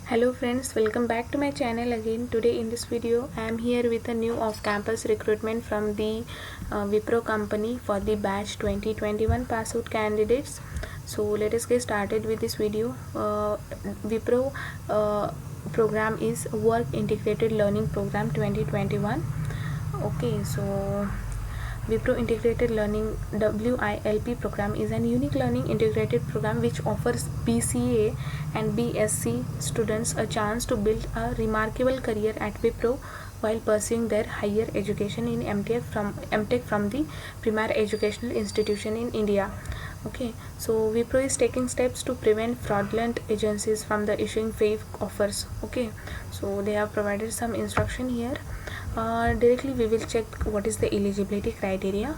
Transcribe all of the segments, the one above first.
Hello friends, welcome back to my channel again. Today in this video I am here with a new off-campus recruitment from the Wipro company for the batch 2021 pass out candidates. So let us get started with this video. Wipro program is Work Integrated Learning Program 2021. Okay, so Wipro Integrated Learning WILP program is an unique learning integrated program which offers BCA and BSc students a chance to build a remarkable career at Wipro while pursuing their higher education in MTech from the premier educational institution in India. Okay, so Wipro is taking steps to prevent fraudulent agencies from the issuing fake offers. Okay, so they have provided some instruction here. Directly we will check what is the eligibility criteria.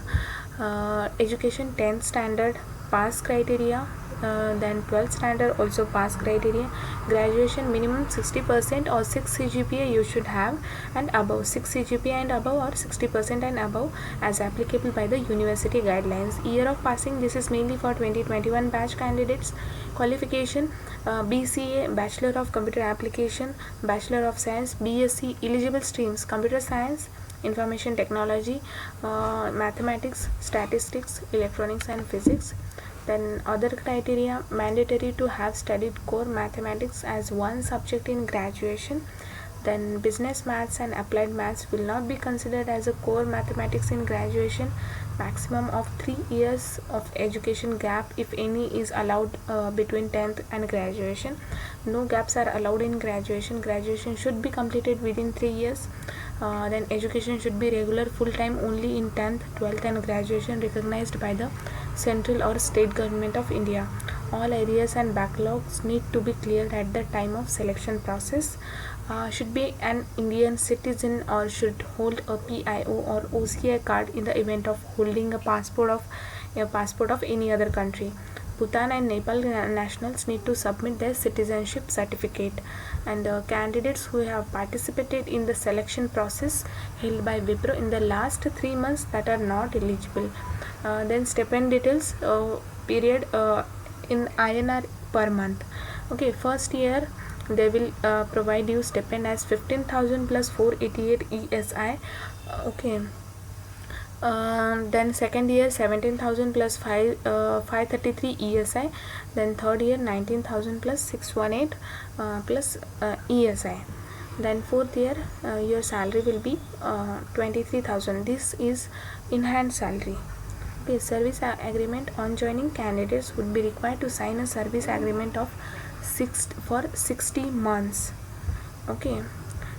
Education 10th standard pass criteria, then 12th standard also pass criteria, graduation minimum 60% or 6 CGPA you should have and above, 6 CGPA and above or 60% and above as applicable by the university guidelines. Year of passing, this is mainly for 2021 batch candidates. Qualification, BCA Bachelor of Computer Application, Bachelor of Science, BSc. Eligible streams: Computer Science, Information Technology, Mathematics, Statistics, Electronics and Physics. Then other criteria: mandatory to have studied core mathematics as one subject in graduation. Then business maths and applied maths will not be considered as a core mathematics in graduation. Maximum of 3 years of education gap, if any, is allowed between 10th and graduation. No gaps are allowed in graduation. Graduation should be completed within 3 years. Then education should be regular full time only in 10th, 12th and graduation recognized by the central or state government of India. All areas and backlogs need to be cleared at the time of selection process. Should be an Indian citizen or should hold a PIO or OCI card in the event of holding a passport of any other country. Bhutan and Nepal nationals need to submit their citizenship certificate, and candidates who have participated in the selection process held by Wipro in the last 3 months that are not eligible. Then stipend details, period in INR per month. Okay, first year they will provide you stipend as 15,000 plus 488 ESI. Okay, then second year 17,000 plus 533 ESI. Then third year 19,000 plus 618 plus ESI. Then fourth year your salary will be 23,000. This is in hand salary. Okay, service agreement: on joining, candidates would be required to sign a service agreement of 60 months. Okay,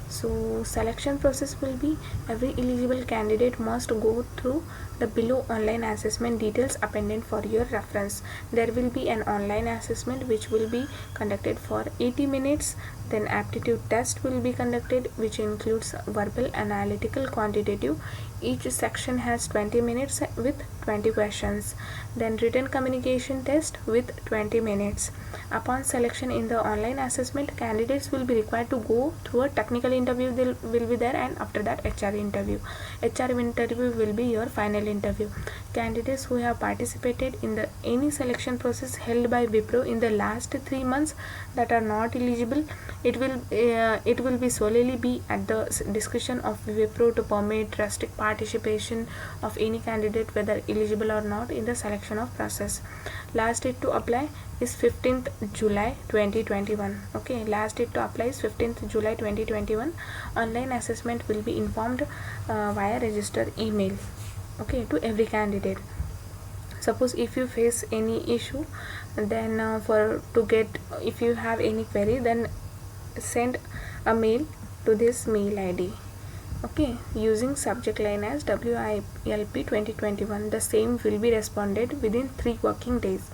so selection process will be: every eligible candidate must go through the below online assessment details appended for your reference. There will be an online assessment which will be conducted for 80 minutes. Then aptitude test will be conducted, which includes verbal, analytical, quantitative. Each section has 20 minutes with 20 questions. Then written communication test with 20 minutes. Upon selection in the online assessment, candidates will be required to go through a technical interview will be there, and after that HR interview. HR interview will be your final interview. Candidates who have participated in the any selection process held by Wipro in the last 3 months that are not eligible, it will be solely be at the discretion of Wipro to permit restrict participation of any candidate, whether eligible or not, in the selection of process. Last date to apply is 15th July 2021. Okay, last date to apply is 15th July 2021. Online assessment will be informed via registered email, okay, to every candidate. Suppose if you face any issue, then if you have any query, then send a mail to this mail ID. Okay, using subject line as WILP 2021. The same will be responded within 3 working days.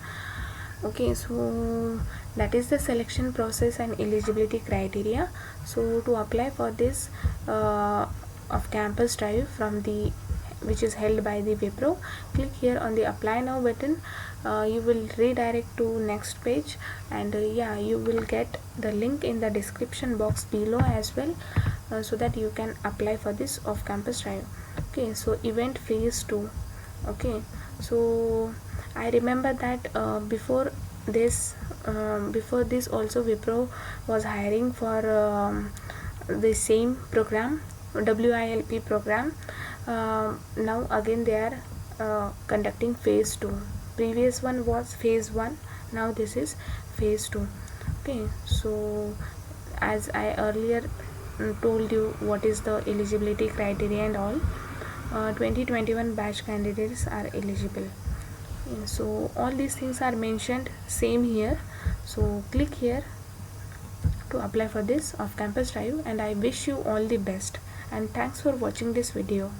Okay, so that is the selection process and eligibility criteria. So to apply for this of campus drive from the which is held by the Wipro, click here on the apply now button. You will redirect to next page, and you will get the link in the description box below as well, so that you can apply for this off campus drive. Okay, so event phase 2. Okay, so I remember that before this before this also Wipro was hiring for the same program, WILP program. Now again they are conducting phase 2. Previous one was phase 1, now this is phase 2. Okay, so as I earlier told you what is the eligibility criteria and all, 2021 batch candidates are eligible. So all these things are mentioned same here. So click here to apply for this off campus drive, and I wish you all the best, and thanks for watching this video.